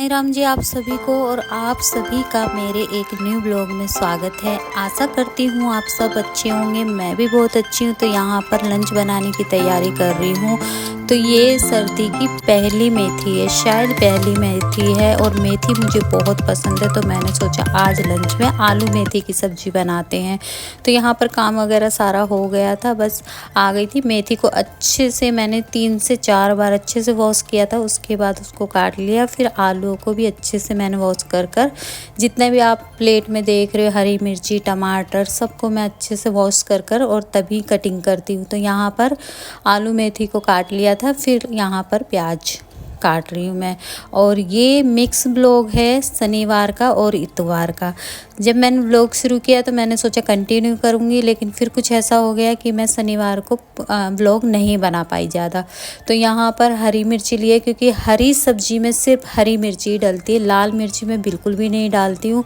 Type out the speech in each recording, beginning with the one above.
साईं राम जी आप सभी को और आप सभी का मेरे एक न्यू ब्लॉग में स्वागत है। आशा करती हूँ आप सब अच्छे होंगे। मैं भी बहुत अच्छी हूँ। तो यहाँ पर लंच बनाने की तैयारी कर रही हूँ। तो ये सर्दी की पहली मेथी है, शायद पहली मेथी है और मेथी मुझे बहुत पसंद है। तो मैंने सोचा आज लंच में आलू मेथी की सब्ज़ी बनाते हैं। तो यहाँ पर काम वगैरह सारा हो गया था, बस आ गई थी। मेथी को अच्छे से मैंने 3 से 4 बार अच्छे से वॉश किया था, उसके बाद उसको काट लिया। फिर आलू को भी अच्छे से मैंने वॉश कर जितने भी आप प्लेट में देख रहे हो, हरी मिर्ची, टमाटर, सबको मैं अच्छे से वॉश कर और तभी कटिंग करती हूँ। तो यहाँ पर आलू मेथी को काट लिया था, फिर यहाँ पर प्याज काट रही हूँ मैं। और ये मिक्स ब्लॉग है शनिवार का और इतवार का। जब मैंने ब्लॉग शुरू किया तो मैंने सोचा कंटिन्यू करूँगी, लेकिन फिर कुछ ऐसा हो गया कि मैं शनिवार को ब्लॉग नहीं बना पाई ज़्यादा। तो यहाँ पर हरी मिर्ची लिए, क्योंकि हरी सब्जी में सिर्फ हरी मिर्ची डलती है, लाल मिर्ची मैं बिल्कुल भी नहीं डालती हूँ,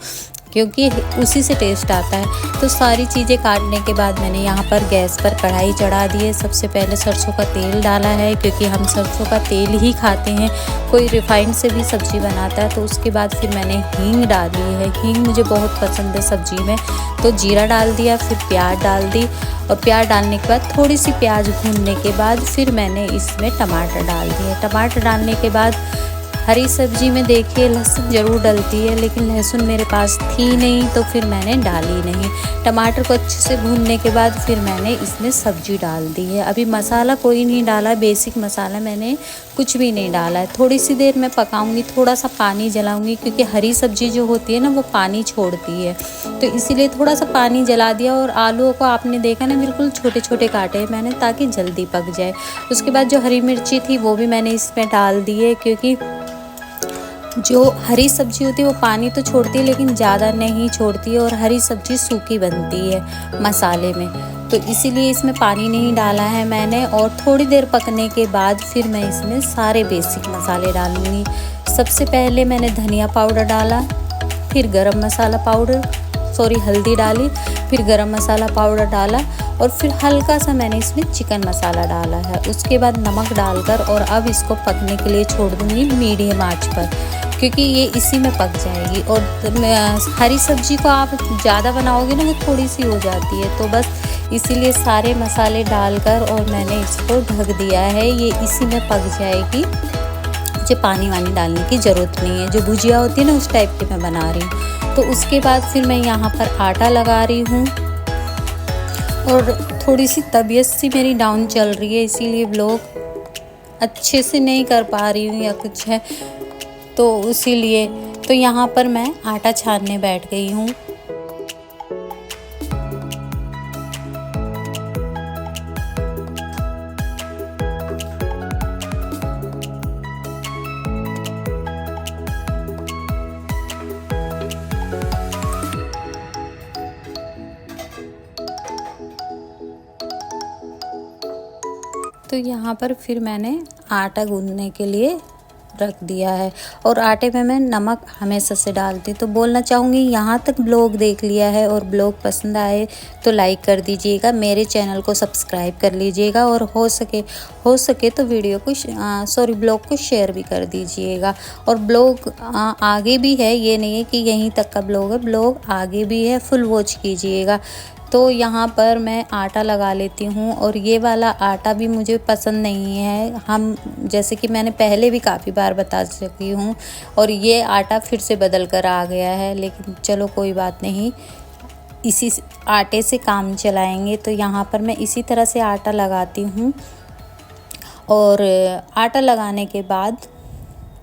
क्योंकि उसी से टेस्ट आता है। तो सारी चीज़ें काटने के बाद मैंने यहाँ पर गैस पर कढ़ाई चढ़ा दी है। सबसे पहले सरसों का तेल डाला है, क्योंकि हम सरसों का तेल ही खाते हैं, कोई रिफाइंड से भी सब्ज़ी बनाता है। तो उसके बाद फिर मैंने हींग डाली है, हींग मुझे बहुत पसंद है सब्ज़ी में। तो जीरा डाल दिया, फिर प्याज डाल दी, और प्याज डालने के बाद थोड़ी सी प्याज भूनने के बाद फिर मैंने इसमें टमाटर डाल दिए। टमाटर डालने के बाद हरी सब्जी में देखिए लहसुन ज़रूर डलती है, लेकिन लहसुन मेरे पास थी नहीं तो फिर मैंने डाली नहीं। टमाटर को अच्छे से भूनने के बाद फिर मैंने इसमें सब्जी डाल दी है। अभी मसाला कोई नहीं डाला, बेसिक मसाला मैंने कुछ भी नहीं डाला है। थोड़ी सी देर मैं पकाऊंगी, थोड़ा सा पानी जलाऊंगी, क्योंकि हरी सब्जी जो होती है ना वो पानी छोड़ती है। तो इसीलिए थोड़ा सा पानी जला दिया। और आलूओं को आपने देखा ना बिल्कुल छोटे छोटे काटे मैंने, ताकि जल्दी पक जाए। उसके बाद जो हरी मिर्ची थी वो भी मैंने इसमें डाल दी है, क्योंकि जो हरी सब्जी होती है वो पानी तो छोड़ती है लेकिन ज़्यादा नहीं छोड़ती है, और हरी सब्जी सूखी बनती है मसाले में। तो इसीलिए इसमें पानी नहीं डाला है मैंने। और थोड़ी देर पकने के बाद फिर मैं इसमें सारे बेसिक मसाले डालूँगी। सबसे पहले मैंने धनिया पाउडर डाला, फिर गरम मसाला पाउडर, हल्दी डाली, फिर गरम मसाला पाउडर डाला, और फिर हल्का सा मैंने इसमें चिकन मसाला डाला है। उसके बाद नमक डालकर और अब इसको पकने के लिए छोड़ दूँगी मीडियम आंच पर, क्योंकि ये इसी में पक जाएगी। और हरी सब्जी को आप ज़्यादा बनाओगे ना वो थोड़ी सी हो जाती है। तो बस इसीलिए सारे मसाले डालकर और मैंने इसको ढक दिया है, ये इसी में पक जाएगी। मुझे पानी वानी डालने की ज़रूरत नहीं है, जो भुजिया होती है ना उस टाइप की मैं बना रही हूँ। तो उसके बाद फिर मैं यहाँ पर आटा लगा रही हूँ, और थोड़ी सी तबीयत सी मेरी डाउन चल रही है, इसीलिए व्लॉग अच्छे से नहीं कर पा रही हूँ या कुछ है, तो इसीलिए। तो यहाँ पर मैं आटा छानने बैठ गई हूँ। तो यहाँ पर फिर मैंने आटा गूंदने के लिए रख दिया है, और आटे में मैं नमक हमेशा से डालती। तो बोलना चाहूँगी यहाँ तक ब्लॉग देख लिया है और ब्लॉग पसंद आए तो लाइक कर दीजिएगा, मेरे चैनल को सब्सक्राइब कर लीजिएगा, और हो सके तो वीडियो को ब्लॉग को शेयर भी कर दीजिएगा। और ब्लॉग आगे भी है, ये नहीं है कि यहीं तक का ब्लॉग है, ब्लॉग आगे भी है, फुल वॉच कीजिएगा। तो यहाँ पर मैं आटा लगा लेती हूँ, और ये वाला आटा भी मुझे पसंद नहीं है। हम जैसे कि मैंने पहले भी काफ़ी बार बता चुकी हूँ, और ये आटा फिर से बदल कर आ गया है, लेकिन चलो कोई बात नहीं, इसी आटे से काम चलाएंगे। तो यहाँ पर मैं इसी तरह से आटा लगाती हूँ, और आटा लगाने के बाद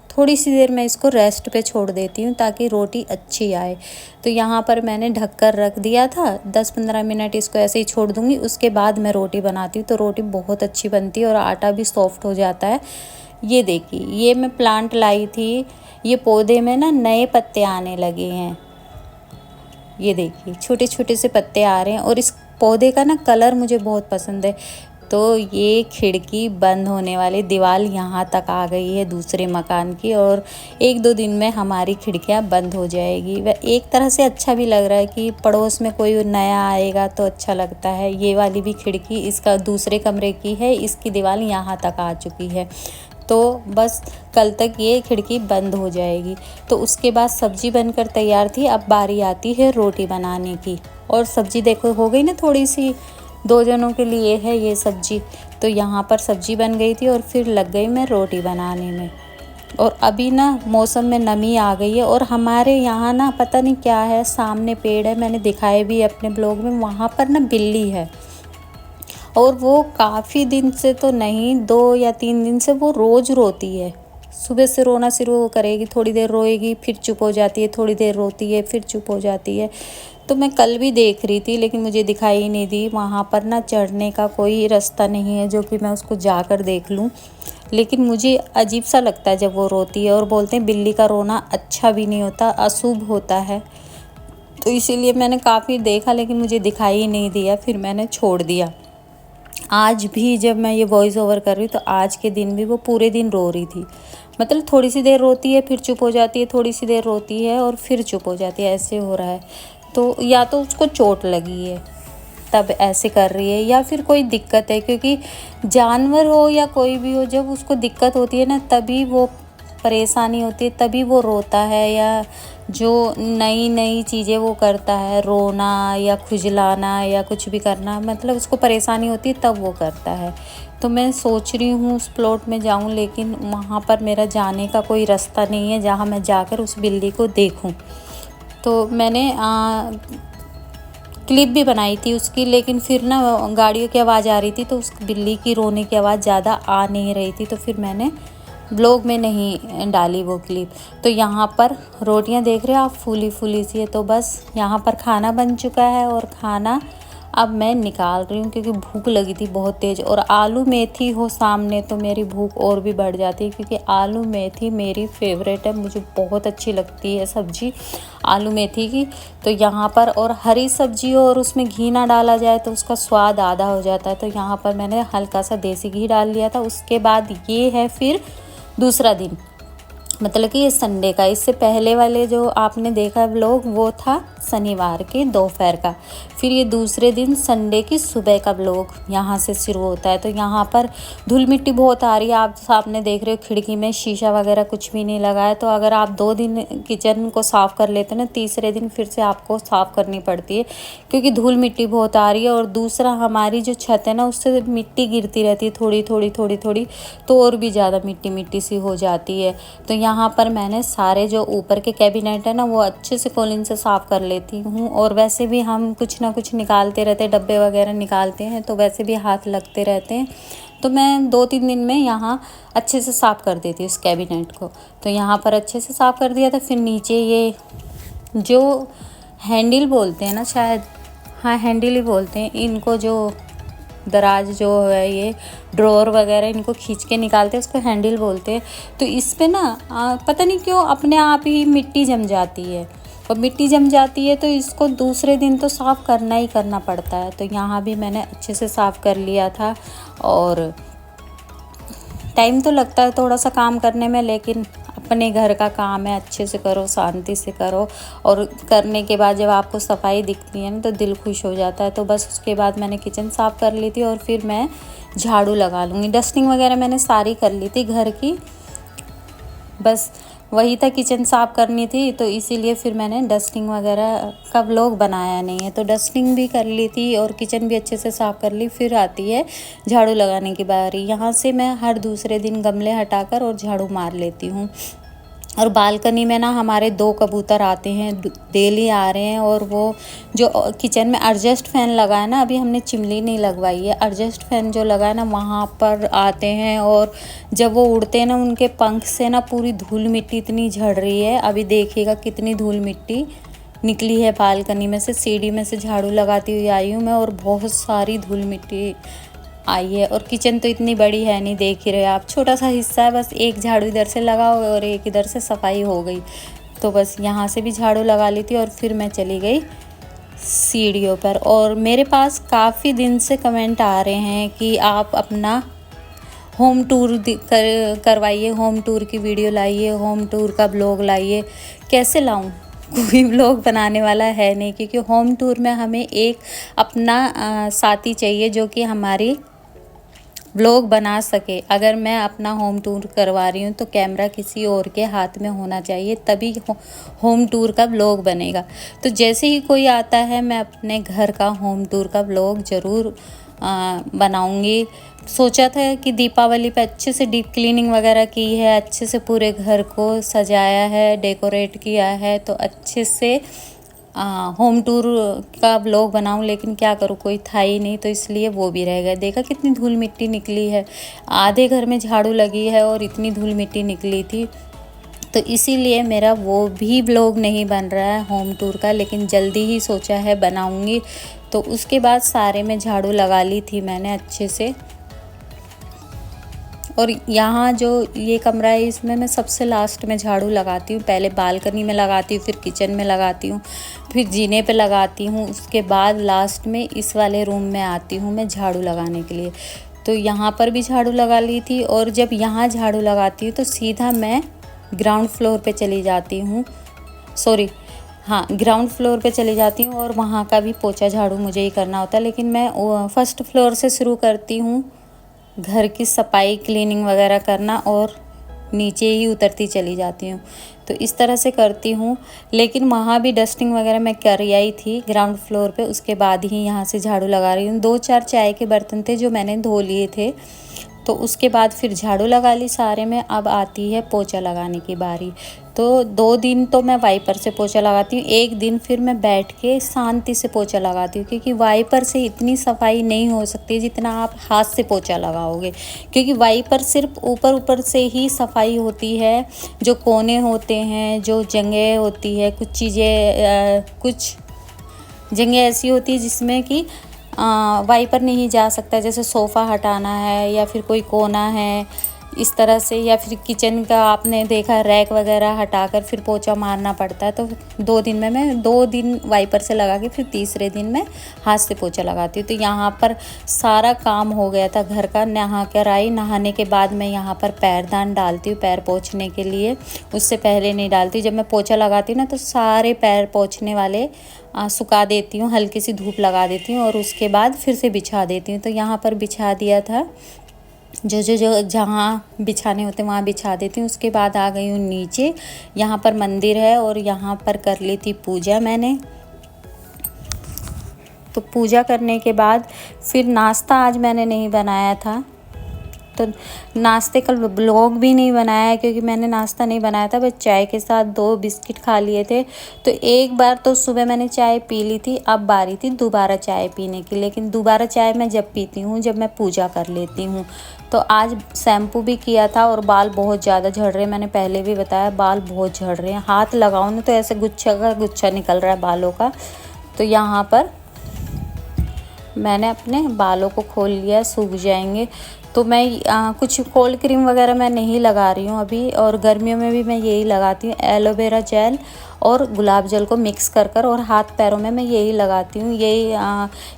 थोड़ी सी देर मैं इसको रेस्ट पे छोड़ देती हूँ, ताकि रोटी अच्छी आए। तो यहाँ पर मैंने ढक कर रख दिया था, 10-15 मिनट इसको ऐसे ही छोड़ दूँगी। उसके बाद मैं रोटी बनाती हूँ, तो रोटी बहुत अच्छी बनती है और आटा भी सॉफ्ट हो जाता है। ये देखिए, ये मैं प्लांट लाई थी, ये पौधे में ना नए पत्ते आने लगे हैं। ये देखिए छोटे छोटे से पत्ते आ रहे हैं, और इस पौधे का ना कलर मुझे बहुत पसंद है। तो ये खिड़की बंद होने वाली, दीवार यहाँ तक आ गई है दूसरे मकान की, और 1-2 दिन में हमारी खिड़कियाँ बंद हो जाएगी। वह एक तरह से अच्छा भी लग रहा है कि पड़ोस में कोई नया आएगा तो अच्छा लगता है। ये वाली भी खिड़की इसका दूसरे कमरे की है, इसकी दीवार यहाँ तक आ चुकी है। तो बस कल तक ये खिड़की बंद हो जाएगी। तो उसके बाद सब्ज़ी बनकर तैयार थी। अब बारी आती है रोटी बनाने की। और सब्ज़ी देखो हो गई ना थोड़ी सी, 2 जनों के लिए है ये सब्ज़ी। तो यहाँ पर सब्ज़ी बन गई थी और फिर लग गई मैं रोटी बनाने में। और अभी ना मौसम में नमी आ गई है और हमारे यहाँ ना पता नहीं क्या है, सामने पेड़ है, मैंने दिखाए भी अपने ब्लॉग में, वहाँ पर ना बिल्ली है। और वो काफ़ी दिन से तो नहीं, 2 या 3 दिन से वो रोज़ रोती है। सुबह से रोना शुरू करेगी, थोड़ी देर रोएगी, फिर चुप हो जाती है, थोड़ी देर रोती है, फिर चुप हो जाती है। तो मैं कल भी देख रही थी लेकिन मुझे दिखाई नहीं दी। वहाँ पर ना चढ़ने का कोई रास्ता नहीं है जो कि मैं उसको जाकर देख लूँ। लेकिन मुझे अजीब सा लगता है जब वो रोती है। और बोलते हैं बिल्ली का रोना अच्छा भी नहीं होता, अशुभ होता है। तो इसीलिए मैंने काफ़ी देखा लेकिन मुझे दिखाई नहीं दिया, फिर मैंने छोड़ दिया। आज भी जब मैं ये वॉइस ओवर कर रही हूँ तो आज के दिन भी वो पूरे दिन रो रही थी। मतलब थोड़ी सी देर रोती है फिर चुप हो जाती है, थोड़ी सी देर रोती है और फिर चुप हो जाती है, ऐसे हो रहा है। तो या तो उसको चोट लगी है तब ऐसे कर रही है, या फिर कोई दिक्कत है। क्योंकि जानवर हो या कोई भी हो, जब उसको दिक्कत होती है ना तभी वो परेशानी होती है, तभी वो रोता है। या जो नई नई चीज़ें वो करता है, रोना या खुजलाना या कुछ भी करना, मतलब उसको परेशानी होती है तब वो करता है। तो मैं सोच रही हूँ उस प्लॉट में जाऊँ, लेकिन वहाँ पर मेरा जाने का कोई रास्ता नहीं है जहाँ मैं जाकर उस बिल्ली को देखूँ। तो मैंने क्लिप भी बनाई थी उसकी, लेकिन फिर ना गाड़ियों की आवाज़ आ रही थी तो उस बिल्ली की रोने की आवाज़ ज़्यादा आ नहीं रही थी, तो फिर मैंने ब्लॉग में नहीं डाली वो क्लिप। तो यहाँ पर रोटियाँ देख रहे हो आप, फूली फूली सी है। तो बस यहाँ पर खाना बन चुका है और खाना अब मैं निकाल रही हूँ क्योंकि भूख लगी थी बहुत तेज़। और आलू मेथी हो सामने तो मेरी भूख और भी बढ़ जाती है, क्योंकि आलू मेथी मेरी फेवरेट है, मुझे बहुत अच्छी लगती है सब्ज़ी आलू मेथी की। तो यहाँ पर और हरी सब्जी हो और उसमें घी ना डाला जाए तो उसका स्वाद आधा हो जाता है। तो यहाँ पर मैंने हल्का सा देसी घी डाल लिया था। उसके बाद ये है फिर दूसरा दिन, मतलब कि ये संडे का। इससे पहले वाले जो आपने देखा व्लॉग वो था शनिवार के दोपहर का। फिर ये दूसरे दिन संडे की सुबह का व्लॉग यहाँ से शुरू होता है। तो यहाँ पर धूल मिट्टी बहुत आ रही है, आप सामने देख रहे हो खिड़की में शीशा वगैरह कुछ भी नहीं लगा है। तो अगर आप 2 दिन किचन को साफ़ कर लेते ना, तीसरे दिन फिर से आपको साफ़ करनी पड़ती है क्योंकि धूल मिट्टी बहुत आ रही है। और दूसरा हमारी जो छत है ना उससे मिट्टी गिरती रहती है थोड़ी थोड़ी थोड़ी थोड़ी, तो और भी ज़्यादा मिट्टी मिट्टी सी हो जाती है। तो यहाँ पर मैंने सारे जो ऊपर के कैबिनेट है ना वो अच्छे से कॉलिन से साफ़ कर लेती हूँ। और वैसे भी हम कुछ ना कुछ निकालते रहते हैं, डब्बे वगैरह निकालते हैं तो वैसे भी हाथ लगते रहते हैं। तो मैं 2-3 दिन में यहाँ अच्छे से साफ़ कर देती हूँ इस कैबिनेट को। तो यहाँ पर अच्छे से साफ़ कर दिया था। फिर नीचे ये जो हैंडल बोलते हैं ना, शायद हाँ हैंडल ही बोलते हैं इनको, जो दराज जो है ये ड्रॉर वगैरह इनको खींच के निकालते हैं उसको हैंडल बोलते हैं। तो इस पे ना पता नहीं क्यों अपने आप ही मिट्टी जम जाती है। और मिट्टी जम जाती है तो इसको दूसरे दिन तो साफ़ करना ही करना पड़ता है। तो यहाँ भी मैंने अच्छे से साफ़ कर लिया था। और टाइम तो लगता है थोड़ा सा काम करने में, लेकिन अपने घर का काम है, अच्छे से करो, शांति से करो। और करने के बाद जब आपको सफाई दिखती है ना तो दिल खुश हो जाता है। तो बस उसके बाद मैंने किचन साफ़ कर ली थी और फिर मैं झाड़ू लगा लूँगी। डस्टिंग वगैरह मैंने सारी कर ली थी घर की, बस वही था किचन साफ़ करनी थी। तो इसीलिए फिर मैंने डस्टिंग वगैरह का व्लॉग बनाया नहीं है। तो डस्टिंग भी कर ली थी और किचन भी अच्छे से साफ़ कर ली। फिर आती है झाड़ू लगाने की बारी। यहाँ से मैं हर दूसरे दिन गमले हटाकर और झाड़ू मार लेती हूँ। और बालकनी में ना हमारे 2 कबूतर आते हैं, डेली आ रहे हैं। और वो जो किचन में एडजस्ट फ़ैन लगा है ना, अभी हमने चिमनी नहीं लगवाई है, एडजस्ट फ़ैन जो लगा है ना वहाँ पर आते हैं। और जब वो उड़ते हैं ना उनके पंख से ना पूरी धूल मिट्टी इतनी झड़ रही है, अभी देखिएगा कितनी धूल मिट्टी निकली है बालकनी में से। सीढ़ी में से झाड़ू लगाती हुई आई हूँ मैं और बहुत सारी धूल मिट्टी आई है। और किचन तो इतनी बड़ी है नहीं, देख ही रहे आप, छोटा सा हिस्सा है, बस एक झाड़ू इधर से लगाओ और एक इधर से सफाई हो गई। तो बस यहाँ से भी झाड़ू लगा ली थी और फिर मैं चली गई सीढ़ियों पर। और मेरे पास काफ़ी दिन से कमेंट आ रहे हैं कि आप अपना होम टूर करवाइए, होम टूर की वीडियो लाइए, होम टूर का ब्लॉग लाइए। कैसे लाऊं? कोई ब्लॉग बनाने वाला है नहीं, क्योंकि होम टूर में हमें एक अपना साथी चाहिए जो कि हमारी व्लॉग बना सके। अगर मैं अपना होम टूर करवा रही हूँ तो कैमरा किसी और के हाथ में होना चाहिए, तभी होम टूर का व्लॉग बनेगा। तो जैसे ही कोई आता है मैं अपने घर का होम टूर का व्लॉग ज़रूर बनाऊँगी। सोचा था कि दीपावली पे अच्छे से डीप क्लीनिंग वगैरह की है, अच्छे से पूरे घर को सजाया है, डेकोरेट किया है, तो अच्छे से होम टूर का व्लॉग बनाऊं, लेकिन क्या करूं, कोई था ही नहीं, तो इसलिए वो भी रह गया। देखा कितनी धूल मिट्टी निकली है, आधे घर में झाड़ू लगी है और इतनी धूल मिट्टी निकली थी, तो इसीलिए मेरा वो भी व्लॉग नहीं बन रहा है होम टूर का। लेकिन जल्दी ही सोचा है बनाऊंगी। तो उसके बाद सारे में झाड़ू लगा ली थी मैंने अच्छे से। और यहाँ जो ये कमरा है इसमें मैं सबसे लास्ट में झाड़ू लगाती हूँ। पहले बालकनी में लगाती हूँ, फिर किचन में लगाती हूँ, फिर जीने पे लगाती हूँ, उसके बाद लास्ट में इस वाले रूम में आती हूँ मैं झाड़ू लगाने के लिए। तो यहाँ पर भी झाड़ू लगा ली थी, और जब यहाँ झाड़ू लगाती हूँ तो सीधा मैं ग्राउंड फ्लोर पे चली जाती हूँ। ग्राउंड फ्लोर पे चली जाती हूँ, और वहाँ का भी पोछा झाड़ू मुझे ही करना होता है। लेकिन मैं फर्स्ट फ्लोर से शुरू करती हूँ घर की सफाई क्लीनिंग वगैरह करना, और नीचे ही उतरती चली जाती हूँ। तो इस तरह से करती हूँ। लेकिन वहाँ भी डस्टिंग वगैरह मैं कर आई थी ग्राउंड फ्लोर पे, उसके बाद ही यहाँ से झाड़ू लगा रही हूँ। 2-4 चाय के बर्तन थे जो मैंने धो लिए थे, तो उसके बाद फिर झाड़ू लगा ली सारे में। अब आती है पोछा लगाने की बारी। तो 2 दिन तो मैं वाइपर से पोछा लगाती हूँ, 1 दिन फिर मैं बैठ के शांति से पोछा लगाती हूँ, क्योंकि वाइपर से इतनी सफाई नहीं हो सकती जितना आप हाथ से पोछा लगाओगे। क्योंकि वाइपर सिर्फ ऊपर ऊपर से ही सफाई होती है, जो कोने होते हैं, जो जगह होती है, कुछ जगह ऐसी होती है जिसमें कि वाइपर नहीं जा सकता, जैसे सोफ़ा हटाना है या फिर कोई कोना है इस तरह से, या फिर किचन का आपने देखा रैक वगैरह हटाकर फिर पोछा मारना पड़ता है। तो 2 दिन में मैं 2 दिन वाइपर से लगा के फिर तीसरे दिन मैं हाथ से पोछा लगाती हूँ। तो यहाँ पर सारा काम हो गया था घर का। नहा कर आई, नहाने के बाद मैं यहाँ पर पैरदान डालती हूँ पैर पोंछने के लिए, उससे पहले नहीं डालती। जब मैं पोछा लगाती हूँ ना तो सारे पैर पोंछने वाले सुखा देती हूँ, हल्की सी धूप लगा देती हूँ, और उसके बाद फिर से बिछा देती हूँ। तो यहाँ पर बिछा दिया था, जो जहाँ बिछाने होते वहाँ बिछा देती हूँ। उसके बाद आ गई हूँ नीचे, यहाँ पर मंदिर है और यहाँ पर कर ली थी पूजा मैंने। तो पूजा करने के बाद फिर नाश्ता आज मैंने नहीं बनाया था, तो नाश्ते का ब्लॉग भी नहीं बनाया, क्योंकि मैंने नाश्ता नहीं बनाया था, बस चाय के साथ 2 बिस्किट खा लिए थे। तो एक बार तो सुबह मैंने चाय पी ली थी, अब बारी थी दोबारा चाय पीने की। लेकिन दोबारा चाय मैं जब पीती हूँ जब मैं पूजा कर लेती हूँ। तो आज शैम्पू भी किया था, और बाल बहुत ज़्यादा झड़ रहे हैं। मैंने पहले भी बताया बाल बहुत झड़ रहे हैं, हाथ लगाओ ना तो ऐसे गुच्छा का गुच्छा निकल रहा है बालों का। तो यहाँ पर मैंने अपने बालों को खोल लिया, सूख जाएंगे। तो मैं कुछ कोल्ड क्रीम वगैरह मैं नहीं लगा रही हूँ अभी, और गर्मियों में भी मैं यही लगाती हूँ, एलोवेरा जेल और गुलाब जल को मिक्स कर और हाथ पैरों में मैं यही लगाती हूँ।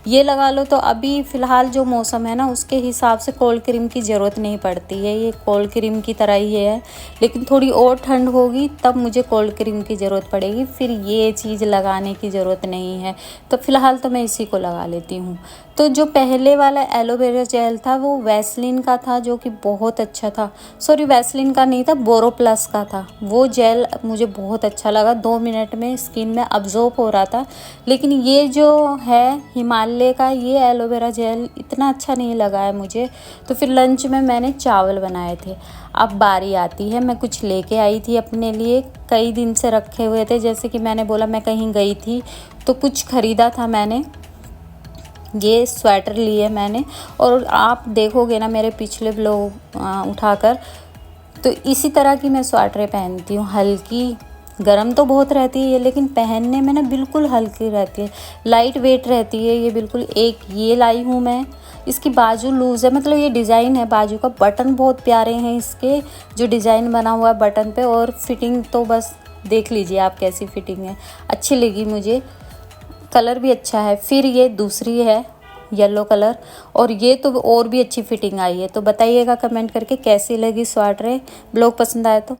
ये लगा लो तो अभी फ़िलहाल जो मौसम है ना उसके हिसाब से कोल्ड क्रीम की ज़रूरत नहीं पड़ती है, ये कोल्ड क्रीम की तरह ही है। लेकिन थोड़ी और ठंड होगी तब मुझे कोल्ड क्रीम की ज़रूरत पड़ेगी, फिर ये चीज़ लगाने की ज़रूरत नहीं है। तो फ़िलहाल तो मैं इसी को लगा लेती हूँ। तो जो पहले वाला एलोवेरा जेल था वो वैसलीन का था, जो कि बहुत अच्छा था। सॉरी, वैसलीन का नहीं था, बोरोप्लस का था। वो जेल मुझे बहुत अच्छा लगा, 2 मिनट में स्किन में अब्जॉर्ब हो रहा था। लेकिन ये जो है हिमालय का ये एलोवेरा जेल इतना अच्छा नहीं लगा है मुझे। तो फिर लंच में मैंने चावल बनाए थे। अब बारी आती है, मैं कुछ लेके आई थी अपने लिए, कई दिन से रखे हुए थे। जैसे कि मैंने बोला मैं कहीं गई थी तो कुछ ख़रीदा था मैंने, ये स्वेटर लिए मैंने। और आप देखोगे ना मेरे पिछले ब्लॉग उठाकर, तो इसी तरह की मैं स्वेटरें पहनती हूँ। हल्की गरम तो बहुत रहती है ये, लेकिन पहनने में ना बिल्कुल हल्की रहती है, लाइट वेट रहती है ये बिल्कुल। एक ये लाई हूँ मैं, इसकी बाजू लूज़ है, मतलब ये डिज़ाइन है बाजू का। बटन बहुत प्यारे हैं इसके, जो डिज़ाइन बना हुआ है बटन पे, और फिटिंग तो बस देख लीजिए आप कैसी फिटिंग है, अच्छी लगी मुझे। कलर भी अच्छा है। फिर ये दूसरी है येलो कलर, और ये तो और भी अच्छी फिटिंग आई है। तो बताइएगा कमेंट करके कैसी लगी स्वेटर। ब्लॉग पसंद आया तो